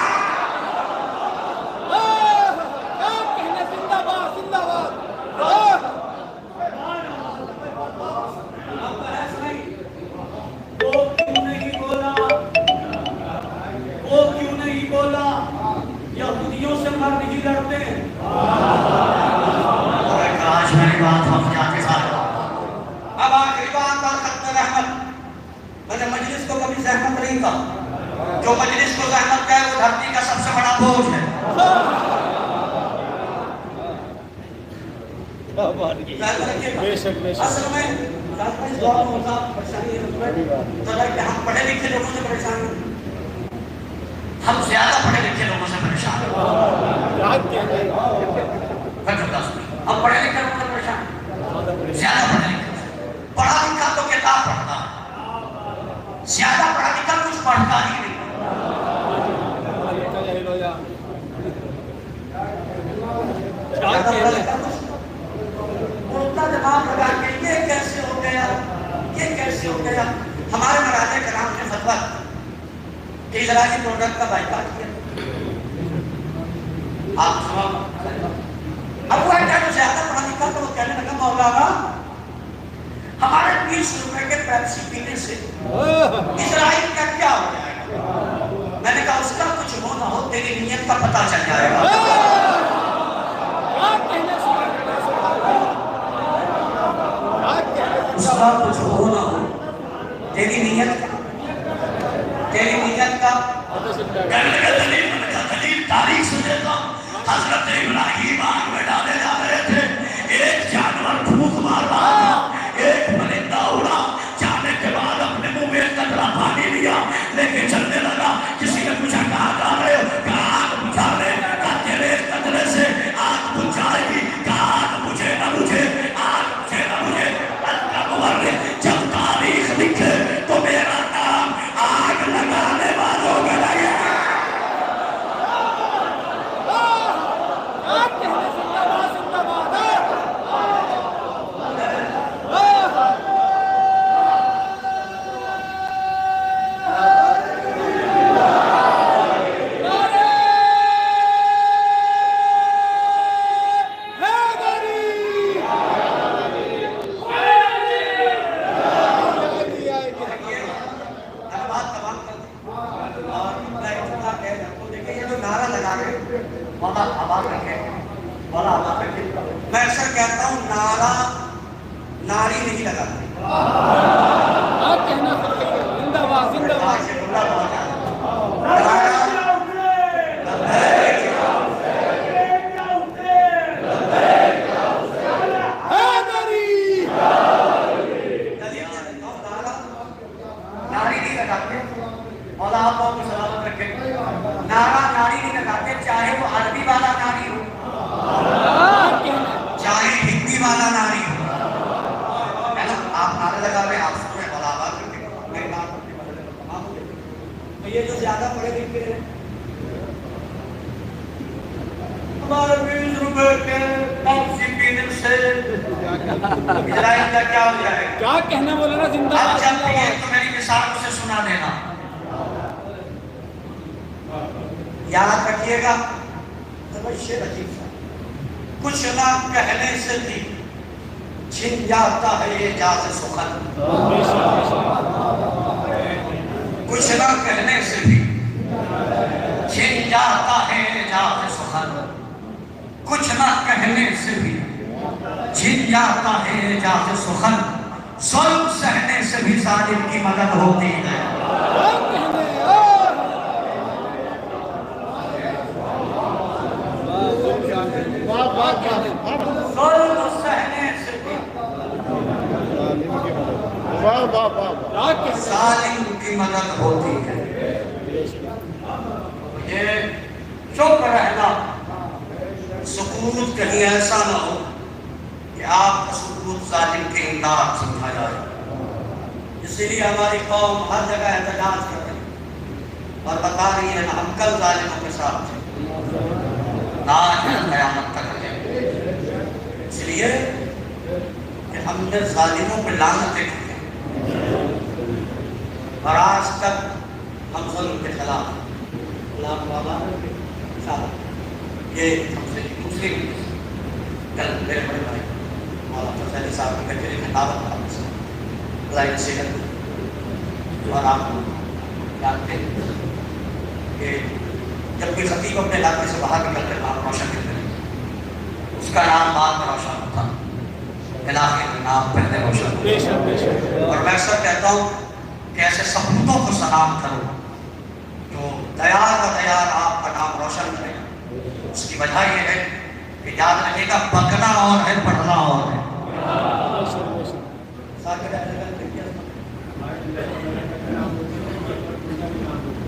یہودیوں سے مرد ہی لڑتے ہیں، کاش میری بات ہم جاتے سارے اب آخری بات پر ختم میں نے مجلس کو کبھی زحمت نہیں کہا، جو مجلس کو زحمت کہے وہ دھرتی کا سب سے بڑا بوجھ ہے۔ اصل میں اس دعا میں ہوتا پریشانی ہے کہ ہم پڑھے لکھے لوگوں سے پریشان ہیں، ہم زیادہ پڑھے لکھے لوگوں سے پریشان ہیں، ہم پڑھے لکھے لوگوں سے پریشان ہیں، زیادہ پڑھے لکھے، پڑھا لکھا تو کتاب پڑھتا ہے، زیادہ پڑھا لکھا کچھ پڑھتا ہی نہیں۔ دماغ لگا کے یہ کیسے ہو گیا، یہ کیسے ہو گیا۔ ہمارے مراجع کرام نے فتویٰ کہ اسرائیلی پروڈکٹ کا بائیکاٹ کیا۔ آپ اب وہ کیا جو زیادہ پڑھا لکھا تو وہ کہنے لگا مولانا ہمارے 20 روپے کے پیپسی پینے سے اسرائیل کا کیا ہو جائے گا؟ میں نے کہا اس کا کچھ ہو نہ ہو تیری نیت کا پتہ چل جائے گا۔ اس کا کچھ ہو نہ ہو تیری نیت کا دلیل تاریخ سے دیتا ہوں۔ حضرت ابراہیم آگ میں ڈالے جا رہے تھے، ایک جانور پھونک مار رہا تھا، ایک پرندہ اڑا، جانے کے بعد اپنے منہ میں ایک قطرہ پانی لیا، لے کے چلنے لگا۔ کسی نے پوچھا کہاں جا رہے ہو؟ کہا آگ بجھا رہے، کہا تیرے ایک قطرے سے آگ بجھ جائے گی، کہا آگ مجھے نہ مجھے، آگ مجھے نہ مجھے۔ جب تاریخ لکھے تو میرا نام آگ لگانے والوں میں لگے۔ میں اکثر کہتا ہوں نعرہ ناری نہیں لگاتے، نعرہ ناری نہیں لگاتے، چاہے وہ عربی والا ناری ہو چاہے ہندی والا ناری ہو، ہے نا؟ آپ نعرے لگا رہے ہیں، آپ سب میں بلا آواز کر کے میں بات کرنے والے کا تمام ہو گیا۔ تو یہ جو زیادہ پڑھے لکھے ہیں ہمارے 20 روپے کے پیپسی پینے سے اسرائیل کا کیا ہو جائے گا؟ کیا کہنا مولانا زندہ اب جب یہ تو میری مثال اسے سنا دینا، یاد رکھیے گا۔ شعر عجیب سا، کچھ نہ کہنے سے بھی چھن جاتا ہے یہ جاز سخن، کچھ نہ کہنے سے بھی چھن جاتا ہے یہ جاز سخن، کچھ نہ کہنے سے بھی چھن جاتا ہے یہ جاز سخن، ظلم سہنے سے بھی ظالم کی مدد ہوتی ہے۔ ظالم کی مدد ہوتی ہے۔ یہ چپ رہنا، سکوت کہیں ایسا نہ ہو کہ آپ کا سکوت ظالم کے امداد سمجھا جائے۔ اسی لیے ہماری قوم ہر جگہ احتجاج کر رہی ہے اور بتا رہی ہے ہم کل ظالموں کے ساتھ تھے، آج قیامت تک ہے۔ اس لیے کہ ہم نے ظالموں پہ لعنتیں کی اور آج تک ہم ظلم کے خلاف یہ ہم سے دوسری کل میرے بڑے بھائی مولانا فضل صاحب کی کچہری میں دعوت تھا خدائی نصیحت، اور آپ جانتے ہیں کہ جب کوئی خطیب اپنے علاقے سے باہر نکل کر نام روشن کرتے ہیں اس کا نام بعد میں روشن ہوتا، علاقے کا نام پہلے روشن ہوتا۔ اور میں اکثر کہتا ہوں کہ ایسے سپوتوں کو سلام کرو جو دیار و دیار آپ کا نام روشن کرے. اس کی وجہ یہ ہے کہ یاد رکھے گا پکنا اور ہے پڑھنا اور ہے.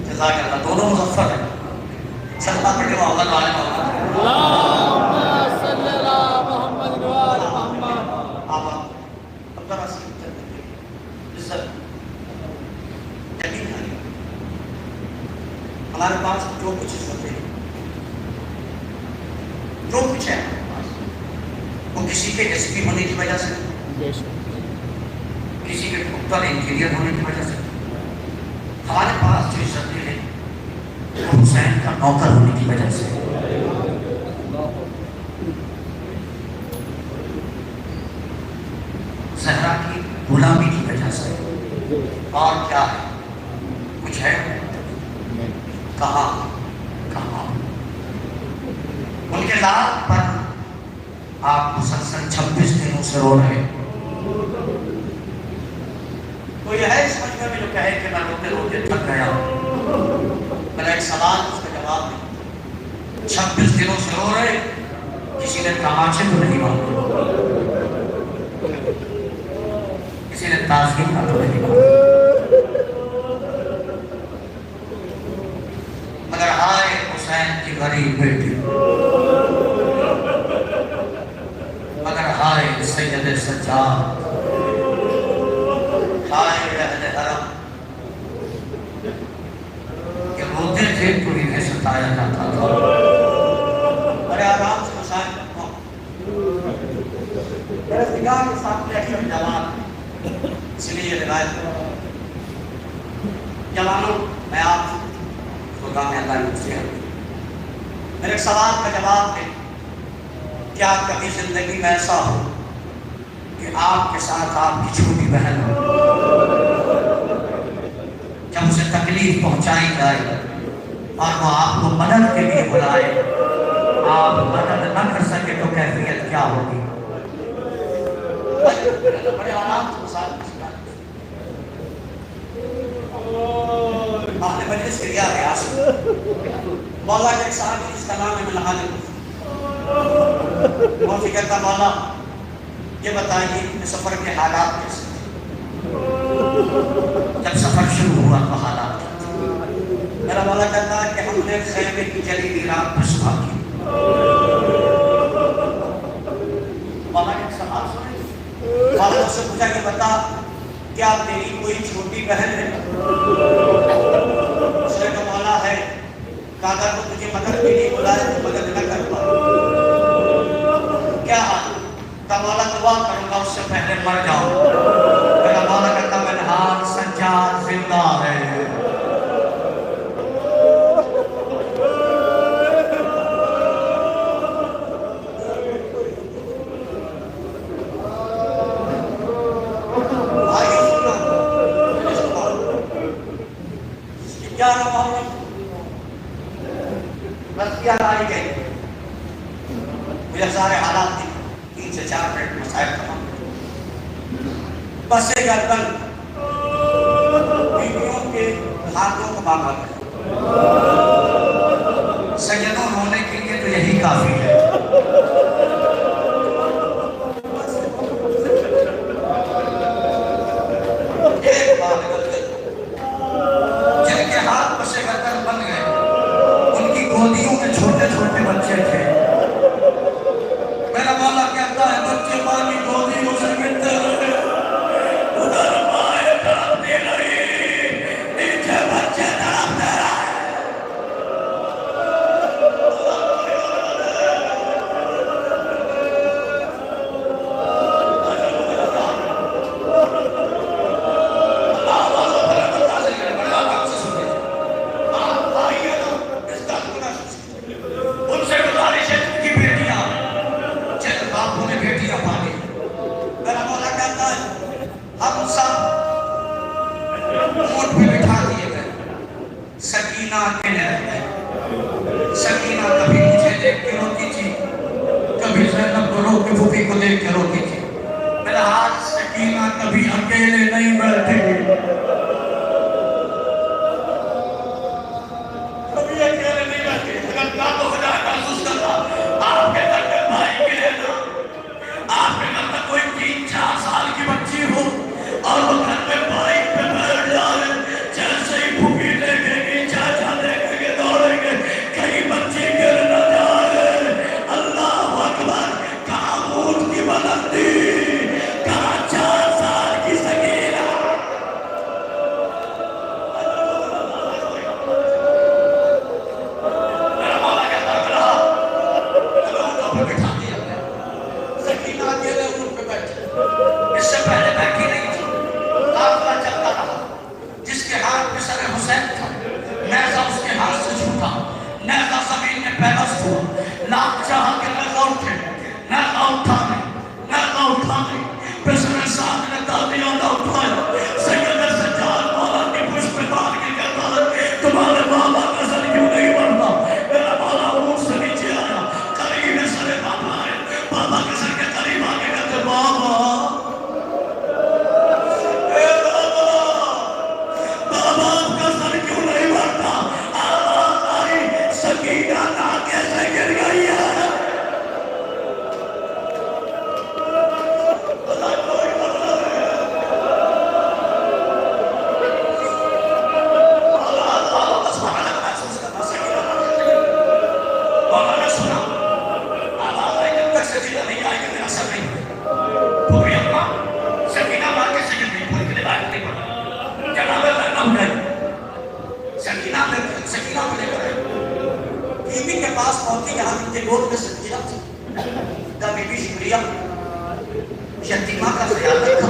جزاک اللہ. دونوں مظفر ہیں. سلطہ پڑھے محمد والے محمد اللہم صلی اللہ محمد وآل محمد. آپ اب ذرا سی عزت یقین ہے ہمارے پاس جو کچھ عزت ہے جو کچھ ہے ہمارے پاس وہ کسی کے ایس پی ہونے کی وجہ سے کسی کے ڈاکٹر انجینئر ہونے کی وجہ سے. ہمارے پاس جو عزت ہے وہ حسین کا نوکر ہونے کی وجہ سے. زہرا کی غلامی کی وجہ سے. اور کیا ہے کچھ ہے کہاں کہاں ان کے لات پر آپ مسلسل 26 دنوں سے رو رہے. تو یہ ہے اس مجمع میں جو کہے کہ میں روتے روتے تھک گیا. میرا ایک سوال اس کا جواب نہیں. 26 دنوں سے رو رہے کسی نے تماچے تو نہیں مانگے کسی نے تعظیم کا تو نہیں مانگا. مگر ہائے حسین کی غریب بیٹی مگر ہائے سید سجاد ہائے اہل حرم کہ روتے تھے تو انہیں ستایا جاتا تھا. بڑے آرام سے مسائل کرتا ہوں. میرے نگاہ کے ساتھ اکثر جوان اس لیے یہ روایت جوانوں میں آپ خدا میں اللہ سے میرے ایک سوال کا جواب ہے. کیا کبھی زندگی میں ایسا ہو کہ آپ کے ساتھ آپ کی چھوٹی بہن ہو جب اسے تکلیف پہنچائی جائے اور وہ آپ کو مدد کے لیے بلائے آپ مدد نہ کر سکے تو کیفیت کیا ہوگی؟ بڑے آرام سے مسائل آپ نے مجلس کے لیا ریاض مولا کے ایک صاحب جس کا نام ہے ملحان وہ فکر کا مولا یہ بتائیے کہ سفر کے حالات کیسے جب سفر شروع ہوا تو حالات میرا مولا کہتا ہے کہ ہم نے خیمے کی جلی ہوئی رات پر صبح کی. مولا نے ایک سوال سنے. مولا نے اس سے پوچھا کہ بتا کیا تیری کوئی چھوٹی بہن ہے؟ اس نے کہا مولا ہے. کہا اگر وہ تجھے مدد کے لیے بلائے تو مدد نہ کر پاؤ. کیا حال؟ کہا مولا دعا کروں گا اس سے پہلے مر جاؤں. میرا مولا کہتا منہار سجاد زندہ ہے. مجھے سارے حالات تھی 3 سے 4 منٹ مسائل تمام بس سے گردن بیویوں کے ہاتھوں کو باندھا گیا. سیدوں ہونے کے لیے تو یہی کافی ہے. ایک بات جن کے ہاتھ بس سے گردن بن گئے ان کی گودیوں میں چھوٹے چھوٹے بچے تھے. میرا مولا کہتا ہے بچے پانی گودیوں سے ملتے رہے ادھر مائے تڑپتی رہی نیچے بچے تڑپتے رہے. سکینہ اکیلے رہتے. سکینہ کبھی مجھے دیکھ کے روتی تھی کبھی زینب کو رو کے پھوپھی کو دیکھ کے روتی تھی. میرا ہاتھ سکینہ کبھی اکیلے نہیں بیٹھے بلندی کہاں 4 سال کی سکینہ میرا مولا کہتا رہا اونٹوں پہ بٹھا دیا سکینہ اکیلے اونٹ پہ بیٹھے اس سے پہلے بیٹھی نہیں تھی قافلہ چلتا رہا جس کے ہاتھ میں سر حسین تھا نیزہ اس کے ہاتھ سے چھوٹا نیزہ زمین میں پیوست ہوا لاکھ چاہا کہ نیزہ اٹھے نیزہ اٹھا نہیں پھر سر ساتھ نے دادیوں نے اٹھایا سید سجاد مولا کی پشت پہ بار کے کہتا ہے تمہارے بابا کا سر کیوں نہیں بڑھتا میرا مولا اونٹ سے نیچے آیا قریب سر بابا آئے بابا کے سر کے قریب آگے کہتے بابا سکینہ نہ کیسے گر گئی ہے سکینہ کو لے کر آئے بیوی کے پاس پہنچی یہاں ان کے گود میں سکینہ تھی کہا بیوی شکریہ یتیمہ کا خیال رکھا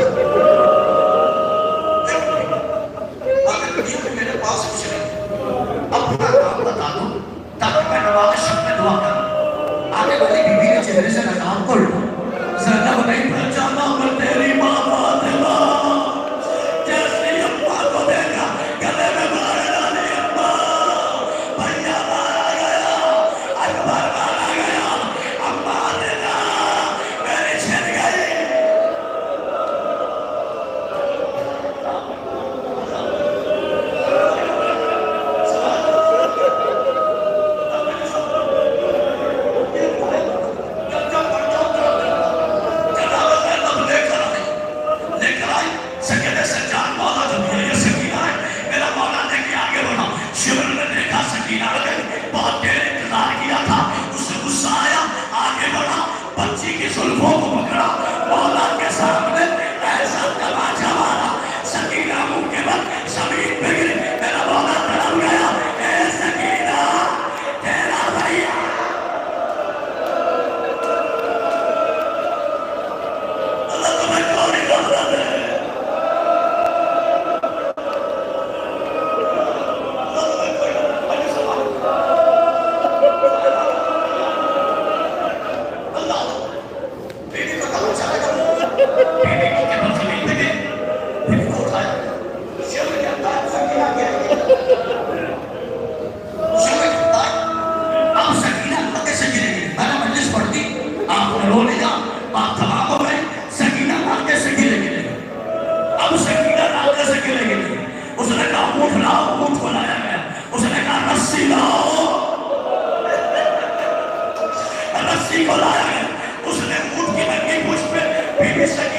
اگر دنیا میں میرے پاس کچھ نہیں اپنا کام بتا دو تاکہ میں نواز شب میں دعا کروں آگے والی بیوی کے چہرے سے نظام کر لوں زینب نہیں پہچانا میں تیری ماں فاطمہ جیسے اماں کو دیکھا گلے میں مارے رسی کو لایا گیا اس نے اونٹ کی ننگی پشت پہ بیوی سے